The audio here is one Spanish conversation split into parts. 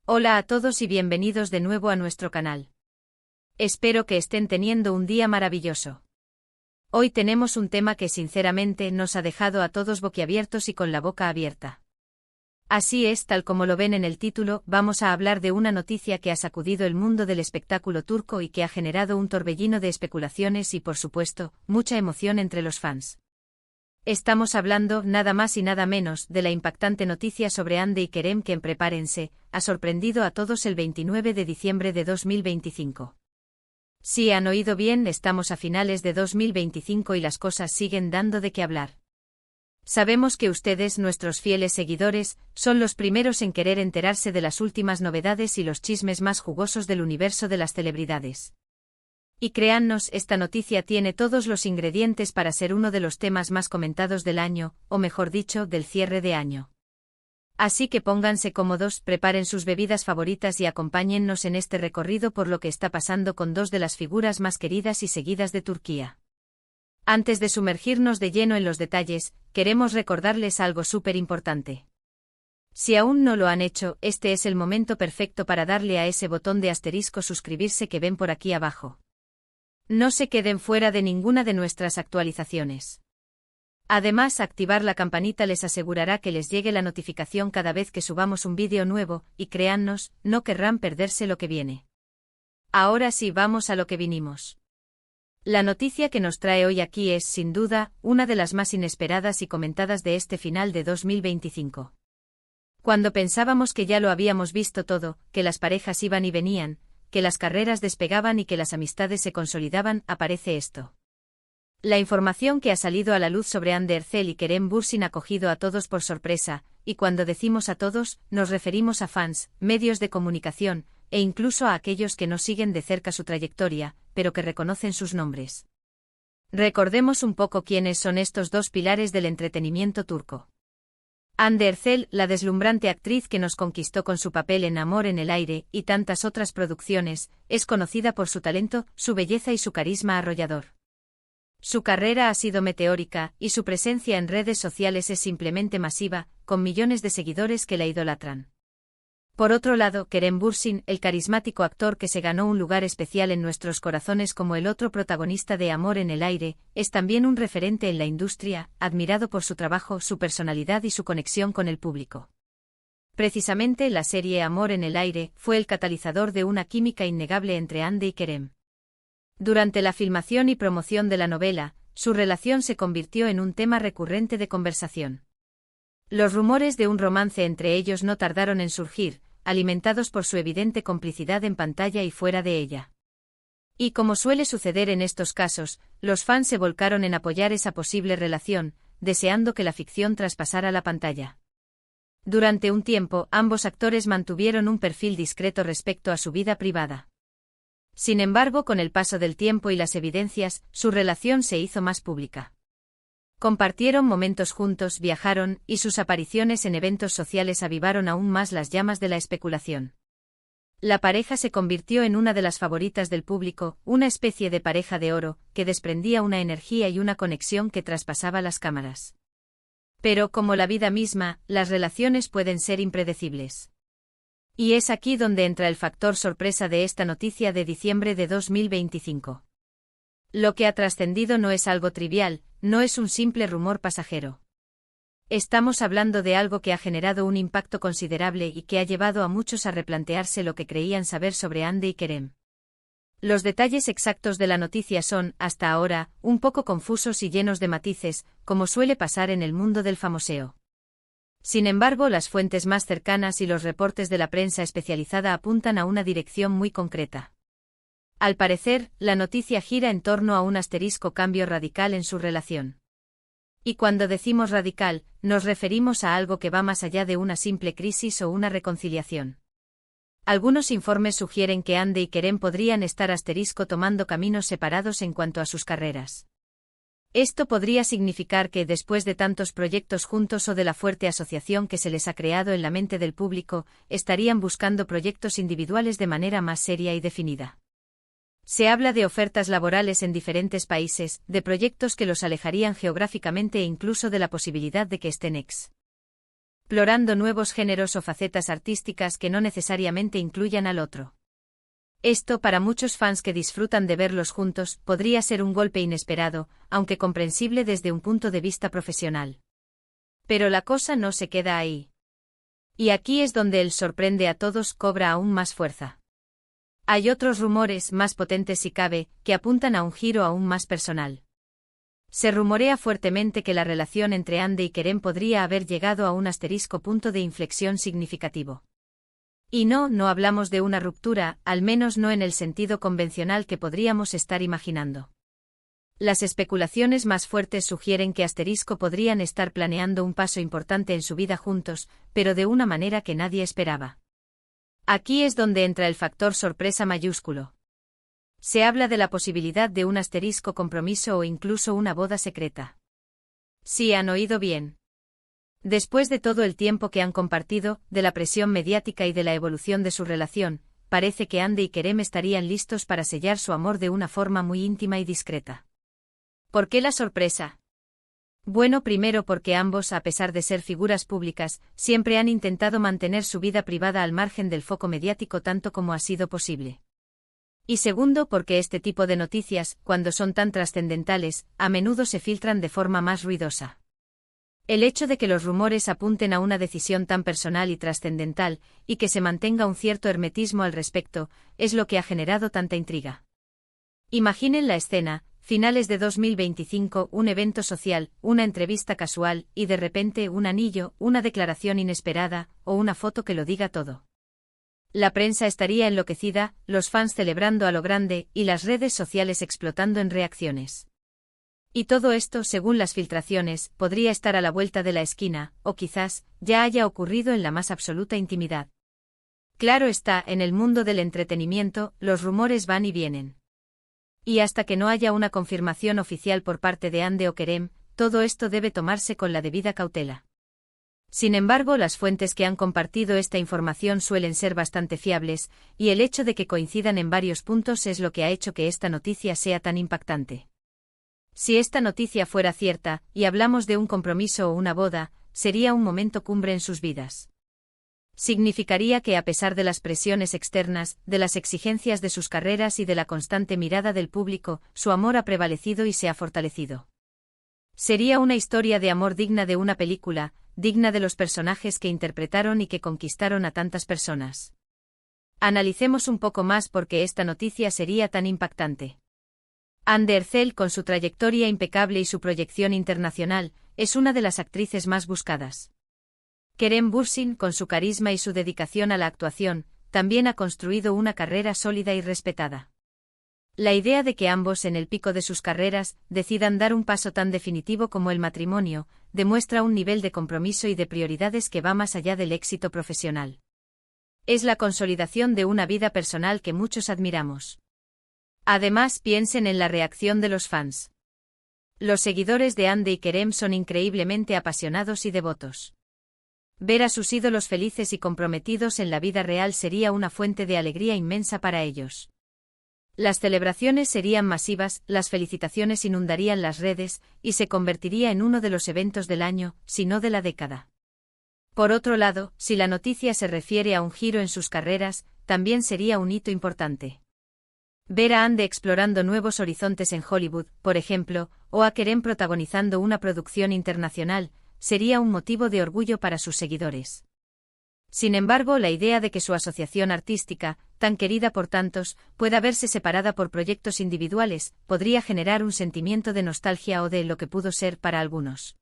Hola a todos y bienvenidos de nuevo a nuestro canal. Espero que estén teniendo un día maravilloso. Hoy tenemos un tema que sinceramente nos ha dejado a todos boquiabiertos y con la boca abierta. Así es, tal como lo ven en el título, vamos a hablar de una noticia que ha sacudido el mundo del espectáculo turco y que ha generado un torbellino de especulaciones y, por supuesto, mucha emoción entre los fans. Estamos hablando, nada más y nada menos, de la impactante noticia sobre Hande y Kerem que, prepárense, ha sorprendido a todos el 29 de diciembre de 2025. Sí, han oído bien, estamos a finales de 2025 y las cosas siguen dando de qué hablar. Sabemos que ustedes, nuestros fieles seguidores, son los primeros en querer enterarse de las últimas novedades y los chismes más jugosos del universo de las celebridades. Y créannos, esta noticia tiene todos los ingredientes para ser uno de los temas más comentados del año, o mejor dicho, del cierre de año. Así que pónganse cómodos, preparen sus bebidas favoritas y acompáñennos en este recorrido por lo que está pasando con dos de las figuras más queridas y seguidas de Turquía. Antes de sumergirnos de lleno en los detalles, queremos recordarles algo súper importante. Si aún no lo han hecho, este es el momento perfecto para darle a ese botón de asterisco suscribirse que ven por aquí abajo. No se queden fuera de ninguna de nuestras actualizaciones. Además, activar la campanita les asegurará que les llegue la notificación cada vez que subamos un vídeo nuevo, y créannos, no querrán perderse lo que viene. Ahora sí, vamos a lo que vinimos. La noticia que nos trae hoy aquí es, sin duda, una de las más inesperadas y comentadas de este final de 2025. Cuando pensábamos que ya lo habíamos visto todo, que las parejas iban y venían, que las carreras despegaban y que las amistades se consolidaban, aparece esto. La información que ha salido a la luz sobre Hande Erçel y Kerem Bürsin ha cogido a todos por sorpresa, y cuando decimos a todos, nos referimos a fans, medios de comunicación, e incluso a aquellos que no siguen de cerca su trayectoria, pero que reconocen sus nombres. Recordemos un poco quiénes son estos dos pilares del entretenimiento turco. Hande Erçel, la deslumbrante actriz que nos conquistó con su papel en Amor en el aire y tantas otras producciones, es conocida por su talento, su belleza y su carisma arrollador. Su carrera ha sido meteórica, y su presencia en redes sociales es simplemente masiva, con millones de seguidores que la idolatran. Por otro lado, Kerem Bürsin, el carismático actor que se ganó un lugar especial en nuestros corazones como el otro protagonista de Amor en el aire, es también un referente en la industria, admirado por su trabajo, su personalidad y su conexión con el público. Precisamente la serie Amor en el aire fue el catalizador de una química innegable entre Hande y Kerem. Durante la filmación y promoción de la novela, su relación se convirtió en un tema recurrente de conversación. Los rumores de un romance entre ellos no tardaron en surgir, alimentados por su evidente complicidad en pantalla y fuera de ella. Y como suele suceder en estos casos, los fans se volcaron en apoyar esa posible relación, deseando que la ficción traspasara la pantalla. Durante un tiempo, ambos actores mantuvieron un perfil discreto respecto a su vida privada. Sin embargo, con el paso del tiempo y las evidencias, su relación se hizo más pública. Compartieron momentos juntos, viajaron, y sus apariciones en eventos sociales avivaron aún más las llamas de la especulación. La pareja se convirtió en una de las favoritas del público, una especie de pareja de oro, que desprendía una energía y una conexión que traspasaba las cámaras. Pero, como la vida misma, las relaciones pueden ser impredecibles. Y es aquí donde entra el factor sorpresa de esta noticia de diciembre de 2025. Lo que ha trascendido no es algo trivial, no es un simple rumor pasajero. Estamos hablando de algo que ha generado un impacto considerable y que ha llevado a muchos a replantearse lo que creían saber sobre Hande y Kerem. Los detalles exactos de la noticia son, hasta ahora, un poco confusos y llenos de matices, como suele pasar en el mundo del famoseo. Sin embargo, las fuentes más cercanas y los reportes de la prensa especializada apuntan a una dirección muy concreta. Al parecer, la noticia gira en torno a un asterisco cambio radical en su relación. Y cuando decimos radical, nos referimos a algo que va más allá de una simple crisis o una reconciliación. Algunos informes sugieren que Hande y Kerem podrían estar tomando caminos separados en cuanto a sus carreras. Esto podría significar que, después de tantos proyectos juntos o de la fuerte asociación que se les ha creado en la mente del público, estarían buscando proyectos individuales de manera más seria y definida. Se habla de ofertas laborales en diferentes países, de proyectos que los alejarían geográficamente e incluso de la posibilidad de que estén explorando nuevos géneros o facetas artísticas que no necesariamente incluyan al otro. Esto, para muchos fans que disfrutan de verlos juntos, podría ser un golpe inesperado, aunque comprensible desde un punto de vista profesional. Pero la cosa no se queda ahí. Y aquí es donde el sorprende a todos cobra aún más fuerza. Hay otros rumores, más potentes si cabe, que apuntan a un giro aún más personal. Se rumorea fuertemente que la relación entre Ande y Kerem podría haber llegado a un punto de inflexión significativo. Y no hablamos de una ruptura, al menos no en el sentido convencional que podríamos estar imaginando. Las especulaciones más fuertes sugieren que podrían estar planeando un paso importante en su vida juntos, pero de una manera que nadie esperaba. Aquí es donde entra el factor sorpresa mayúsculo. Se habla de la posibilidad de un compromiso o incluso una boda secreta. Sí, han oído bien. Después de todo el tiempo que han compartido, de la presión mediática y de la evolución de su relación, parece que Ande y Kerem estarían listos para sellar su amor de una forma muy íntima y discreta. ¿Por qué la sorpresa? Bueno, primero porque ambos, a pesar de ser figuras públicas, siempre han intentado mantener su vida privada al margen del foco mediático tanto como ha sido posible. Y segundo porque este tipo de noticias, cuando son tan trascendentales, a menudo se filtran de forma más ruidosa. El hecho de que los rumores apunten a una decisión tan personal y trascendental, y que se mantenga un cierto hermetismo al respecto, es lo que ha generado tanta intriga. Imaginen la escena: finales de 2025, un evento social, una entrevista casual, y de repente un anillo, una declaración inesperada, o una foto que lo diga todo. La prensa estaría enloquecida, los fans celebrando a lo grande, y las redes sociales explotando en reacciones. Y todo esto, según las filtraciones, podría estar a la vuelta de la esquina, o quizás, ya haya ocurrido en la más absoluta intimidad. Claro está, en el mundo del entretenimiento, los rumores van y vienen. Y hasta que no haya una confirmación oficial por parte de Ande o Kerem, todo esto debe tomarse con la debida cautela. Sin embargo, las fuentes que han compartido esta información suelen ser bastante fiables, y el hecho de que coincidan en varios puntos es lo que ha hecho que esta noticia sea tan impactante. Si esta noticia fuera cierta, y hablamos de un compromiso o una boda, sería un momento cumbre en sus vidas. Significaría que, a pesar de las presiones externas, de las exigencias de sus carreras y de la constante mirada del público, su amor ha prevalecido y se ha fortalecido. Sería una historia de amor digna de una película, digna de los personajes que interpretaron y que conquistaron a tantas personas. Analicemos un poco más por qué esta noticia sería tan impactante. Ande Erçel, con su trayectoria impecable y su proyección internacional, es una de las actrices más buscadas. Kerem Bürsin, con su carisma y su dedicación a la actuación, también ha construido una carrera sólida y respetada. La idea de que ambos, en el pico de sus carreras, decidan dar un paso tan definitivo como el matrimonio, demuestra un nivel de compromiso y de prioridades que va más allá del éxito profesional. Es la consolidación de una vida personal que muchos admiramos. Además, piensen en la reacción de los fans. Los seguidores de Ande y Kerem son increíblemente apasionados y devotos. Ver a sus ídolos felices y comprometidos en la vida real sería una fuente de alegría inmensa para ellos. Las celebraciones serían masivas, las felicitaciones inundarían las redes, y se convertiría en uno de los eventos del año, si no de la década. Por otro lado, si la noticia se refiere a un giro en sus carreras, también sería un hito importante. Ver a Ande explorando nuevos horizontes en Hollywood, por ejemplo, o a Kerem protagonizando una producción internacional, sería un motivo de orgullo para sus seguidores. Sin embargo, la idea de que su asociación artística, tan querida por tantos, pueda verse separada por proyectos individuales, podría generar un sentimiento de nostalgia o de lo que pudo ser para algunos.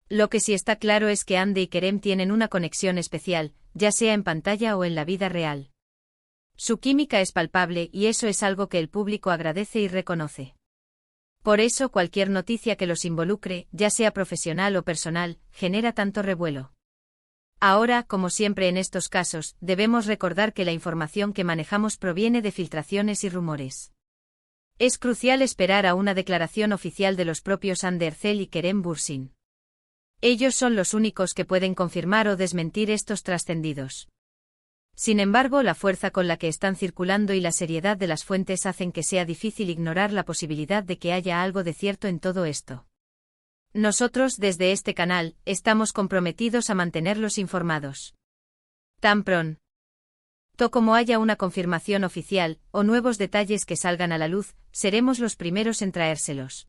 Lo que sí está claro es que Ande y Kerem tienen una conexión especial, ya sea en pantalla o en la vida real. Su química es palpable y eso es algo que el público agradece y reconoce. Por eso cualquier noticia que los involucre, ya sea profesional o personal, genera tanto revuelo. Ahora, como siempre en estos casos, debemos recordar que la información que manejamos proviene de filtraciones y rumores. Es crucial esperar a una declaración oficial de los propios Ande Erçel y Kerem Bürsin. Ellos son los únicos que pueden confirmar o desmentir estos trascendidos. Sin embargo, la fuerza con la que están circulando y la seriedad de las fuentes hacen que sea difícil ignorar la posibilidad de que haya algo de cierto en todo esto. Nosotros, desde este canal, estamos comprometidos a mantenerlos informados. Tan pronto como haya una confirmación oficial, o nuevos detalles que salgan a la luz, seremos los primeros en traérselos.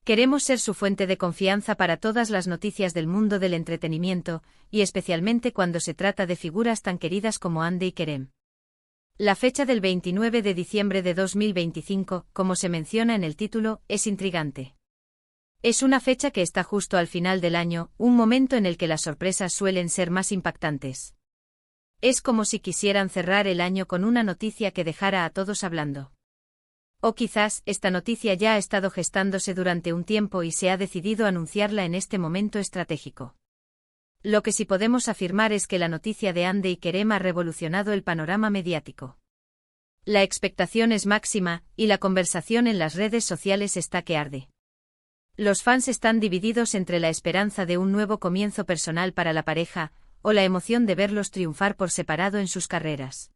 Queremos ser su fuente de confianza para todas las noticias del mundo del entretenimiento, y especialmente cuando se trata de figuras tan queridas como Hande y Kerem. La fecha del 29 de diciembre de 2025, como se menciona en el título, es intrigante. Es una fecha que está justo al final del año, un momento en el que las sorpresas suelen ser más impactantes. Es como si quisieran cerrar el año con una noticia que dejara a todos hablando. O quizás, esta noticia ya ha estado gestándose durante un tiempo y se ha decidido anunciarla en este momento estratégico. Lo que sí podemos afirmar es que la noticia de Hande y Kerem ha revolucionado el panorama mediático. La expectación es máxima, y la conversación en las redes sociales está que arde. Los fans están divididos entre la esperanza de un nuevo comienzo personal para la pareja, o la emoción de verlos triunfar por separado en sus carreras.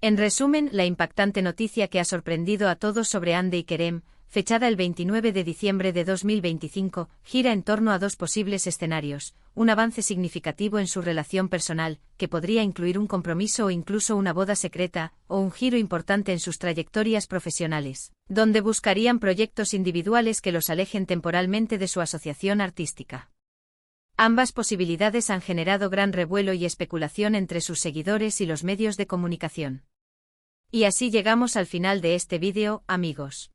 En resumen, la impactante noticia que ha sorprendido a todos sobre Hande y Kerem, fechada el 29 de diciembre de 2025, gira en torno a dos posibles escenarios: un avance significativo en su relación personal, que podría incluir un compromiso o incluso una boda secreta, o un giro importante en sus trayectorias profesionales, donde buscarían proyectos individuales que los alejen temporalmente de su asociación artística. Ambas posibilidades han generado gran revuelo y especulación entre sus seguidores y los medios de comunicación. Y así llegamos al final de este vídeo, amigos.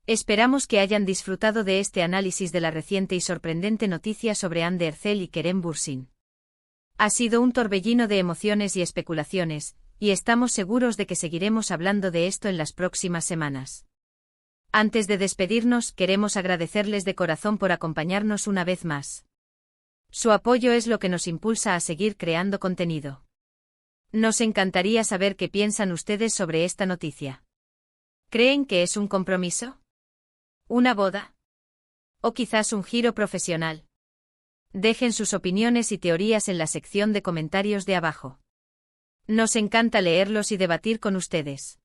Esperamos que hayan disfrutado de este análisis de la reciente y sorprendente noticia sobre Hande Erçel y Kerem Bürsin. Ha sido un torbellino de emociones y especulaciones, y estamos seguros de que seguiremos hablando de esto en las próximas semanas. Antes de despedirnos, queremos agradecerles de corazón por acompañarnos una vez más. Su apoyo es lo que nos impulsa a seguir creando contenido. Nos encantaría saber qué piensan ustedes sobre esta noticia. ¿Creen que es un compromiso? ¿Una boda? ¿O quizás un giro profesional? Dejen sus opiniones y teorías en la sección de comentarios de abajo. Nos encanta leerlos y debatir con ustedes.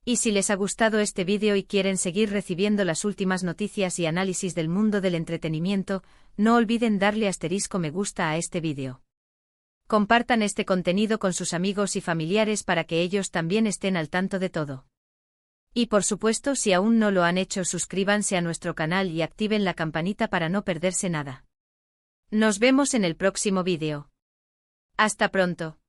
Y si les ha gustado este vídeo y quieren seguir recibiendo las últimas noticias y análisis del mundo del entretenimiento, no olviden darle asterisco me gusta a este vídeo. Compartan este contenido con sus amigos y familiares para que ellos también estén al tanto de todo. Y por supuesto, si aún no lo han hecho, suscríbanse a nuestro canal y activen la campanita para no perderse nada. Nos vemos en el próximo vídeo. Hasta pronto.